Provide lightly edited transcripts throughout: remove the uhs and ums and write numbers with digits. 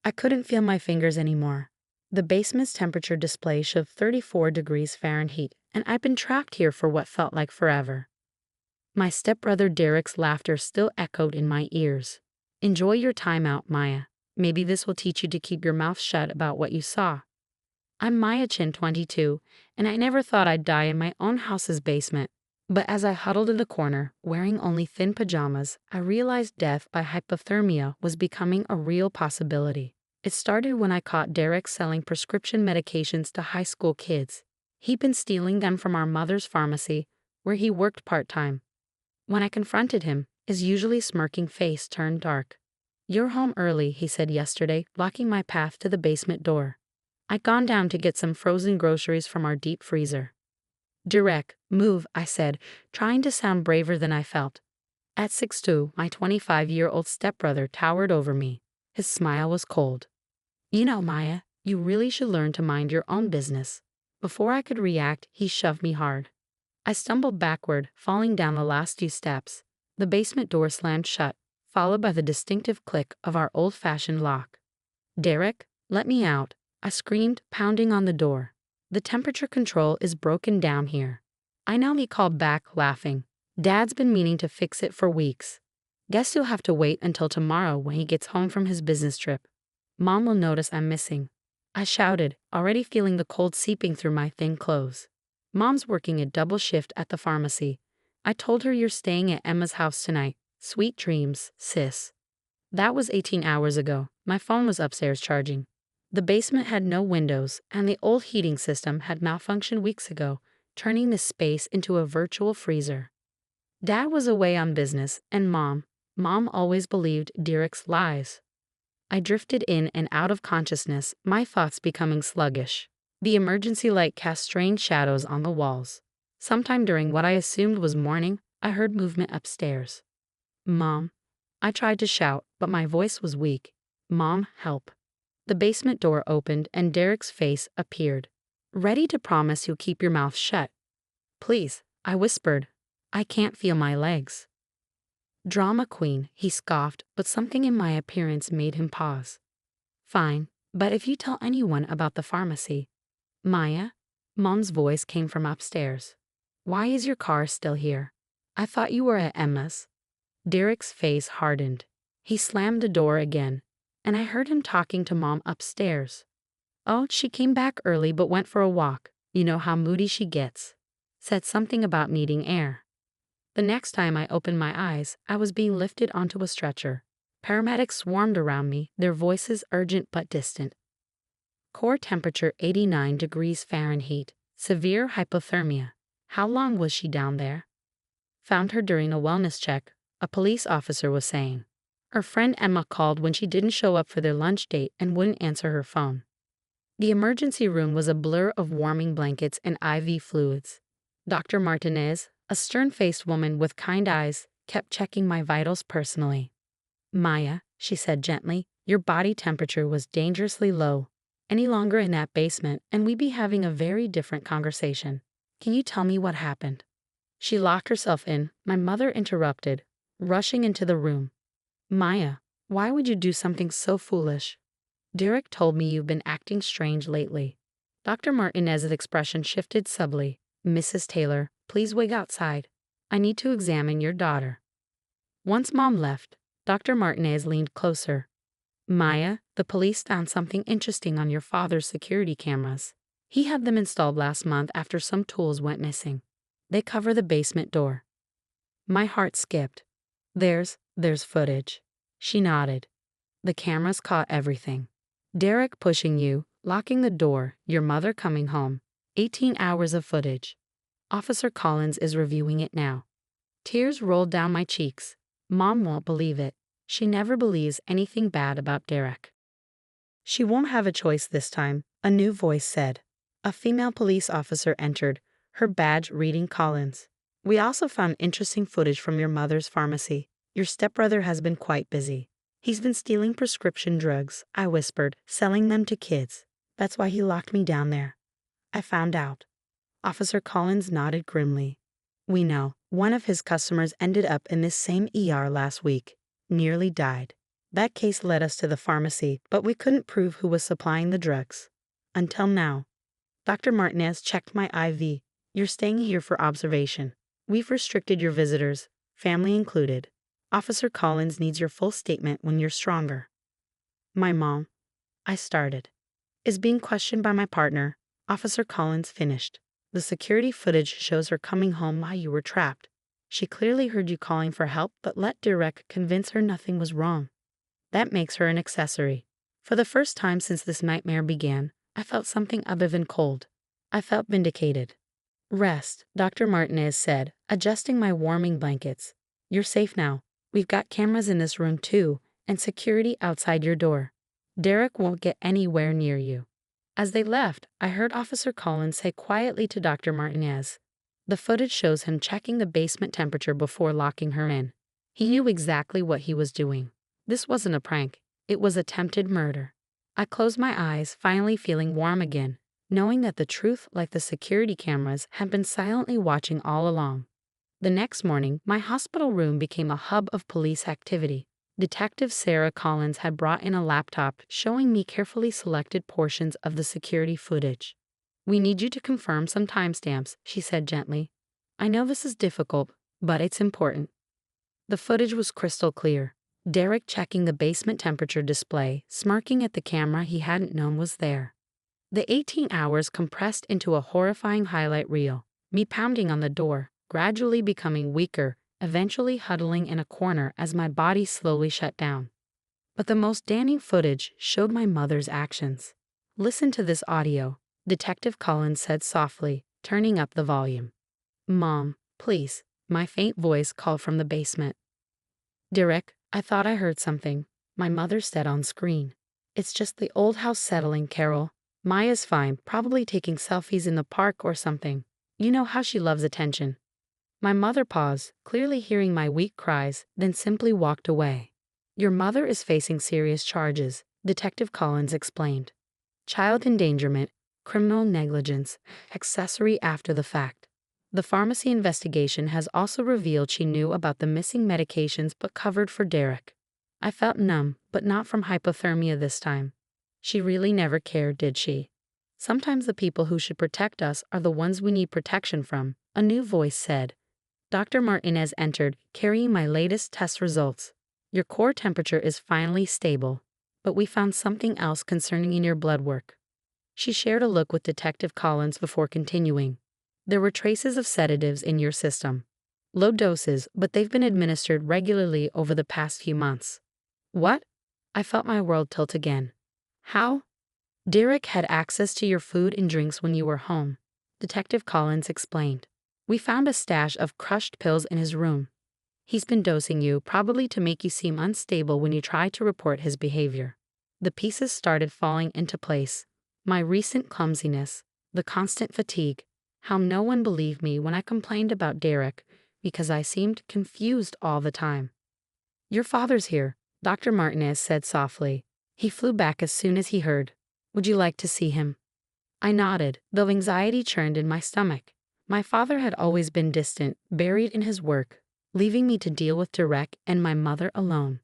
I couldn't feel my fingers anymore. The basement's temperature display showed 34 degrees Fahrenheit, and I'd been trapped here for what felt like forever. My stepbrother Derek's laughter still echoed in my ears. Enjoy your time out, Maya. Maybe this will teach you to keep your mouth shut about what you saw. I'm Maya Chin, 22, and I never thought I'd die in my own house's basement. But as I huddled in the corner, wearing only thin pajamas, I realized death by hypothermia was becoming a real possibility. It started when I caught Derek selling prescription medications to high school kids. He'd been stealing them from our mother's pharmacy, where he worked part-time. When I confronted him, his usually smirking face turned dark. "You're home early," he said yesterday, blocking my path to the basement door. I'd gone down to get some frozen groceries from our deep freezer. "Derek, move," I said, trying to sound braver than I felt. At 6'2", my 25-year-old stepbrother towered over me. His smile was cold. "You know, Maya, you really should learn to mind your own business." Before I could react, he shoved me hard. I stumbled backward, falling down the last few steps. The basement door slammed shut, followed by the distinctive click of our old-fashioned lock. "Derek, let me out," I screamed, pounding on the door. "The temperature control is broken down here." "I know," he called back, laughing. "Dad's been meaning to fix it for weeks. Guess you'll have to wait until tomorrow when he gets home from his business trip. Mom will notice I'm missing," I shouted, already feeling the cold seeping through my thin clothes. "Mom's working a double shift at the pharmacy. I told her you're staying at Emma's house tonight. Sweet dreams, sis." That was 18 hours ago. My phone was upstairs charging. The basement had no windows, and the old heating system had malfunctioned weeks ago, turning the space into a virtual freezer. Dad was away on business, and Mom always believed Derek's lies. I drifted in and out of consciousness, my thoughts becoming sluggish. The emergency light cast strange shadows on the walls. Sometime during what I assumed was morning, I heard movement upstairs. "Mom." I tried to shout, but my voice was weak. "Mom, help." The basement door opened and Derek's face appeared. "Ready to promise you'll keep your mouth shut?" "Please," I whispered. "I can't feel my legs." "Drama queen," he scoffed, but something in my appearance made him pause. "Fine, but if you tell anyone about the pharmacy." "Maya?" Mom's voice came from upstairs. "Why is your car still here? I thought you were at Emma's." Derek's face hardened. He slammed the door again, and I heard him talking to Mom upstairs. "Oh, she came back early but went for a walk. You know how moody she gets. Said something about needing air." The next time I opened my eyes, I was being lifted onto a stretcher. Paramedics swarmed around me, their voices urgent but distant. Core temperature 89 degrees Fahrenheit. Severe hypothermia. How long was she down there? "Found her during a wellness check," a police officer was saying. Her friend Emma called when she didn't show up for their lunch date and wouldn't answer her phone. The emergency room was a blur of warming blankets and IV fluids. Dr. Martinez, a stern-faced woman with kind eyes, kept checking my vitals personally. "Maya," she said gently, "your body temperature was dangerously low. Any longer in that basement, and we'd be having a very different conversation. Can you tell me what happened?" She locked herself in. My mother interrupted, rushing into the room. "Maya, why would you do something so foolish? Derek told me you've been acting strange lately." Dr. Martinez's expression shifted subtly. "Mrs. Taylor, please wait outside. I need to examine your daughter." Once Mom left, Dr. Martinez leaned closer. "Maya, the police found something interesting on your father's security cameras. He had them installed last month after some tools went missing. They cover the basement door." My heart skipped. There's footage." She nodded. "The cameras caught everything. Derek pushing you, locking the door, your mother coming home. 18 hours of footage. Officer Collins is reviewing it now." Tears rolled down my cheeks. Mom won't believe it. She never believes anything bad about Derek. "She won't have a choice this time," a new voice said. A female police officer entered, her badge reading Collins. "We also found interesting footage from your mother's pharmacy. Your stepbrother has been quite busy. He's been stealing prescription drugs," I whispered, "selling them to kids. That's why he locked me down there. I found out." Officer Collins nodded grimly. "We know. One of his customers ended up in this same ER last week. Nearly died. That case led us to the pharmacy, but we couldn't prove who was supplying the drugs. Until now. Dr. Martinez checked my IV. You're staying here for observation. We've restricted your visitors, family included. Officer Collins needs your full statement when you're stronger. My mom, I started, is being questioned by my partner. Officer Collins finished. The security footage shows her coming home while you were trapped. She clearly heard you calling for help but let Derek convince her nothing was wrong. That makes her an accessory. For the first time since this nightmare began, I felt something other than cold. I felt vindicated. Rest, Dr. Martinez said, adjusting my warming blankets. You're safe now. We've got cameras in this room too, and security outside your door. Derek won't get anywhere near you. As they left, I heard Officer Collins say quietly to Dr. Martinez. The footage shows him checking the basement temperature before locking her in. He knew exactly what he was doing. This wasn't a prank. It was attempted murder. I closed my eyes, finally feeling warm again, knowing that the truth, like the security cameras, had been silently watching all along. The next morning, my hospital room became a hub of police activity. Detective Sarah Collins had brought in a laptop showing me carefully selected portions of the security footage. We need you to confirm some timestamps, she said gently. I know this is difficult, but it's important. The footage was crystal clear. Derek checking the basement temperature display, smirking at the camera he hadn't known was there. The 18 hours compressed into a horrifying highlight reel, me pounding on the door, gradually becoming weaker, eventually huddling in a corner as my body slowly shut down. But the most damning footage showed my mother's actions. Listen to this audio, Detective Collins said softly, turning up the volume. Mom, please, my faint voice called from the basement. Derek, I thought I heard something, my mother said on screen. It's just the old house settling, Carol. Maya's fine, probably taking selfies in the park or something. You know how she loves attention. My mother paused, clearly hearing my weak cries, then simply walked away. Your mother is facing serious charges, Detective Collins explained. Child endangerment, criminal negligence, accessory after the fact. The pharmacy investigation has also revealed she knew about the missing medications but covered for Derek. I felt numb, but not from hypothermia this time. She really never cared, did she? Sometimes the people who should protect us are the ones we need protection from, a new voice said. Dr. Martinez entered, carrying my latest test results. Your core temperature is finally stable, but we found something else concerning in your blood work. She shared a look with Detective Collins before continuing. There were traces of sedatives in your system. Low doses, but they've been administered regularly over the past few months. What? I felt my world tilt again. How? Derek had access to your food and drinks when you were home, Detective Collins explained. We found a stash of crushed pills in his room. He's been dosing you, probably to make you seem unstable when you try to report his behavior. The pieces started falling into place. My recent clumsiness, the constant fatigue, how no one believed me when I complained about Derek because I seemed confused all the time. Your father's here, Dr. Martinez said softly. He flew back as soon as he heard. Would you like to see him? I nodded, though anxiety churned in my stomach. My father had always been distant, buried in his work, leaving me to deal with Derek and my mother alone.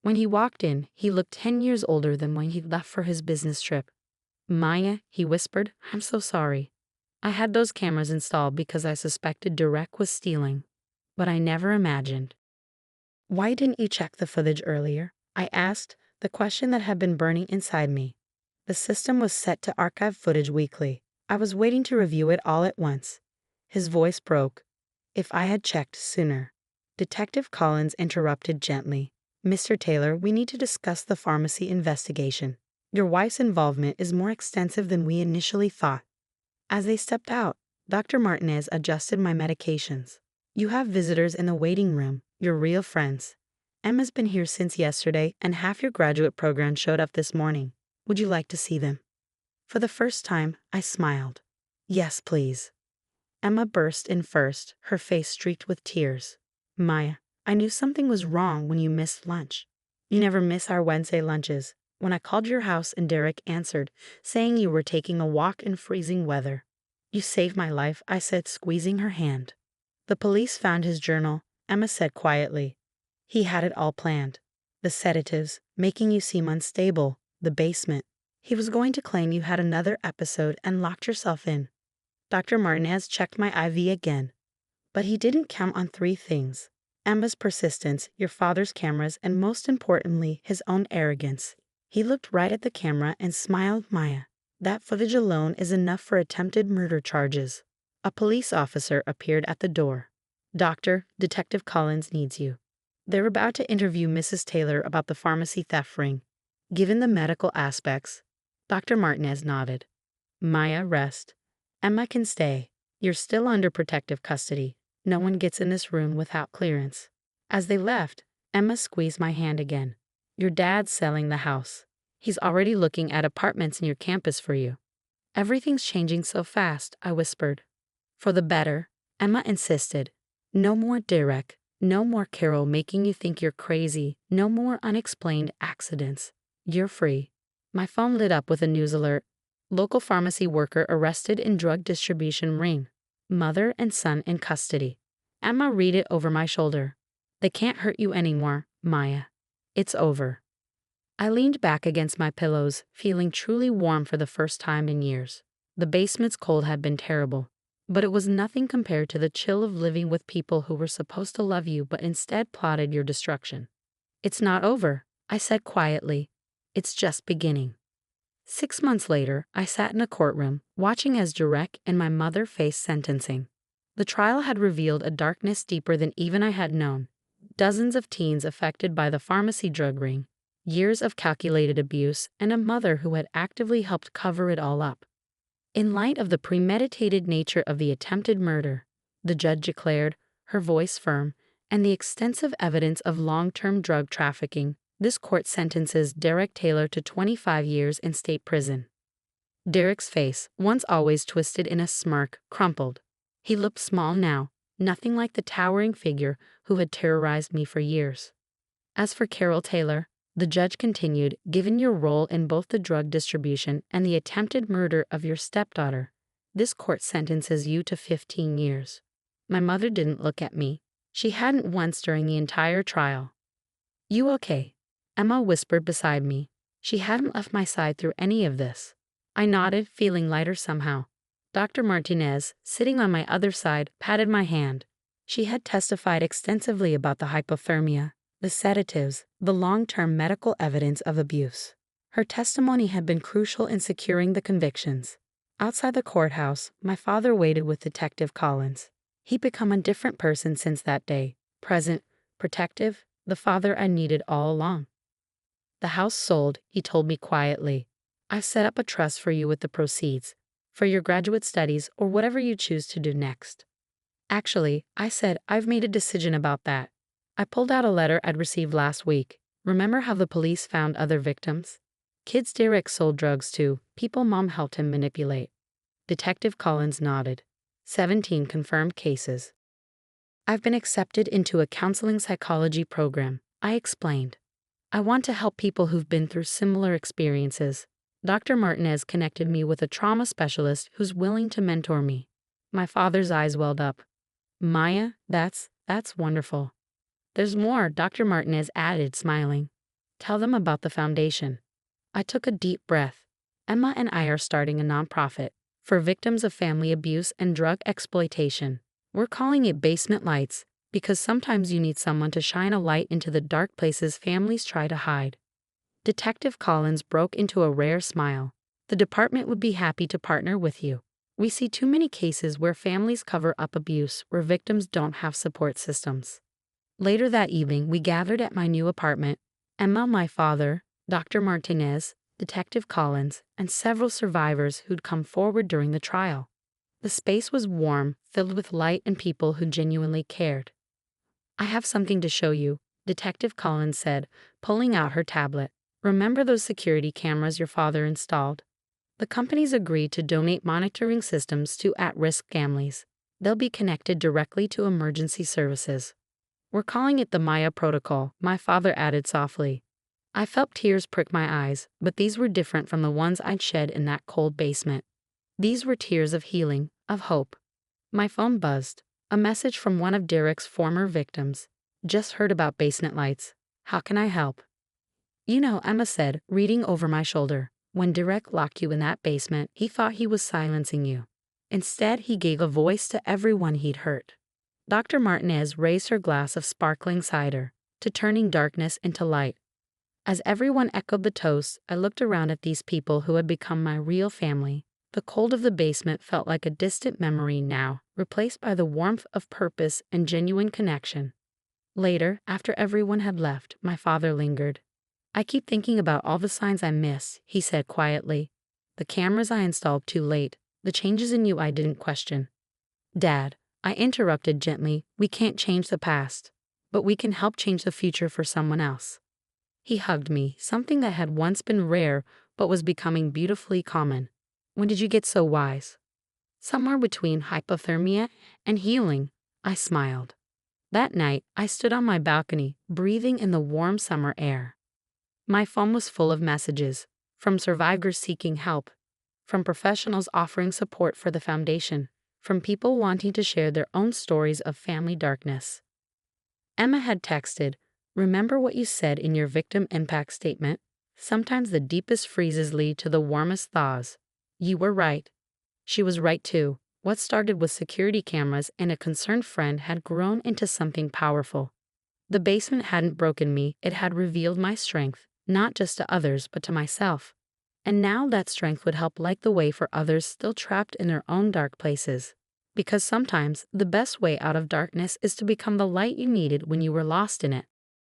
When he walked in, he looked 10 years older than when he left for his business trip. Maya, he whispered, I'm so sorry. I had those cameras installed because I suspected Derek was stealing, but I never imagined. Why didn't you check the footage earlier? I asked, the question that had been burning inside me. The system was set to archive footage weekly. I was waiting to review it all at once. His voice broke. If I had checked sooner. Detective Collins interrupted gently. Mr. Taylor, we need to discuss the pharmacy investigation. Your wife's involvement is more extensive than we initially thought. As they stepped out, Dr. Martinez adjusted my medications. You have visitors in the waiting room, your real friends. Emma's been here since yesterday, and half your graduate program showed up this morning. Would you like to see them? For the first time, I smiled. Yes, please. Emma burst in first, her face streaked with tears. Maya, I knew something was wrong when you missed lunch. You never miss our Wednesday lunches. When I called your house and Derek answered, saying you were taking a walk in freezing weather. You saved my life, I said, squeezing her hand. The police found his journal, Emma said quietly. He had it all planned. the sedatives, making you seem unstable, the basement. He was going to claim you had another episode and locked yourself in. Dr. Martinez checked my IV again. But he didn't count on three things: Emma's persistence, your father's cameras, and most importantly, his own arrogance. He looked right at the camera and smiled. Maya, that footage alone is enough for attempted murder charges. A police officer appeared at the door. Doctor, Detective Collins needs you. They're about to interview Mrs. Taylor about the pharmacy theft ring. Given the medical aspects, Dr. Martinez nodded. Maya, rest. Emma can stay. You're still under protective custody. No one gets in this room without clearance. As they left, Emma squeezed my hand again. Your dad's selling the house. He's already looking at apartments near campus for you. Everything's changing so fast, I whispered. For the better, Emma insisted. No more Derek. No more Carol making you think you're crazy. No more unexplained accidents. You're free. My phone lit up with a news alert. Local pharmacy worker arrested in drug distribution ring. Mother and son in custody. Emma read it over my shoulder. They can't hurt you anymore, Maya. It's over. I leaned back against my pillows, feeling truly warm for the first time in years. The basement's cold had been terrible, but it was nothing compared to the chill of living with people who were supposed to love you but instead plotted your destruction. It's not over, I said quietly. It's just beginning. 6 months later, I sat in a courtroom, watching as Derek and my mother faced sentencing. The trial had revealed a darkness deeper than even I had known. Dozens of teens affected by the pharmacy drug ring, years of calculated abuse, and a mother who had actively helped cover it all up. In light of the premeditated nature of the attempted murder, the judge declared, her voice firm, and the extensive evidence of long-term drug trafficking, this court sentences Derek Taylor to 25 years in state prison. Derek's face, once always twisted in a smirk, crumpled. He looked small now, nothing like the towering figure who had terrorized me for years. As for Carol Taylor, the judge continued, given your role in both the drug distribution and the attempted murder of your stepdaughter, this court sentences you to 15 years. My mother didn't look at me. She hadn't once during the entire trial. You okay? Emma whispered beside me. She hadn't left my side through any of this. I nodded, feeling lighter somehow. Dr. Martinez, sitting on my other side, patted my hand. She had testified extensively about the hypothermia, the sedatives, the long-term medical evidence of abuse. Her testimony had been crucial in securing the convictions. Outside the courthouse, my father waited with Detective Collins. He'd become a different person since that day, present, protective, the father I needed all along. The house sold, he told me quietly. I've set up a trust for you with the proceeds, for your graduate studies or whatever you choose to do next. Actually, I said, I've made a decision about that. I pulled out a letter I'd received last week. Remember how the police found other victims? Kids Derek sold drugs to, people Mom helped him manipulate. Detective Collins nodded. 17 confirmed cases. I've been accepted into a counseling psychology program, I explained. I want to help people who've been through similar experiences. Dr. Martinez connected me with a trauma specialist who's willing to mentor me. My father's eyes welled up. Maya, that's wonderful. There's more, Dr. Martinez added, smiling. Tell them about the foundation. I took a deep breath. Emma and I are starting a nonprofit for victims of family abuse and drug exploitation. We're calling it Basement Lights because sometimes you need someone to shine a light into the dark places families try to hide. Detective Collins broke into a rare smile. The department would be happy to partner with you. We see too many cases where families cover up abuse, where victims don't have support systems. Later that evening, we gathered at my new apartment. Emma, my father, Dr. Martinez, Detective Collins, and several survivors who'd come forward during the trial. The space was warm, filled with light and people who genuinely cared. I have something to show you, Detective Collins said, pulling out her tablet. Remember those security cameras your father installed? The companies agreed to donate monitoring systems to at-risk families. They'll be connected directly to emergency services. We're calling it the Maya Protocol, my father added softly. I felt tears prick my eyes, but these were different from the ones I'd shed in that cold basement. These were tears of healing, of hope. My phone buzzed. A message from one of Derek's former victims. Just heard about Basement Lights. How can I help? Emma said, reading over my shoulder. When Derek locked you in that basement, he thought he was silencing you. Instead, he gave a voice to everyone he'd hurt. Dr. Martinez raised her glass of sparkling cider, to turning darkness into light. As everyone echoed the toast, I looked around at these people who had become my real family. The cold of the basement felt like a distant memory now, replaced by the warmth of purpose and genuine connection. Later, after everyone had left, my father lingered. I keep thinking about all the signs I miss, he said quietly. The cameras I installed too late, the changes in you I didn't question. Dad, I interrupted gently, we can't change the past, but we can help change the future for someone else. He hugged me, something that had once been rare but was becoming beautifully common. When did you get so wise? Somewhere between hypothermia and healing, I smiled. That night, I stood on my balcony, breathing in the warm summer air. My phone was full of messages, from survivors seeking help, from professionals offering support for the foundation, from people wanting to share their own stories of family darkness. Emma had texted, "Remember what you said in your victim impact statement? Sometimes the deepest freezes lead to the warmest thaws." You were right. She was right too. What started with security cameras and a concerned friend had grown into something powerful. The basement hadn't broken me, it had revealed my strength, not just to others but to myself. And now that strength would help light the way for others still trapped in their own dark places. Because sometimes the best way out of darkness is to become the light you needed when you were lost in it.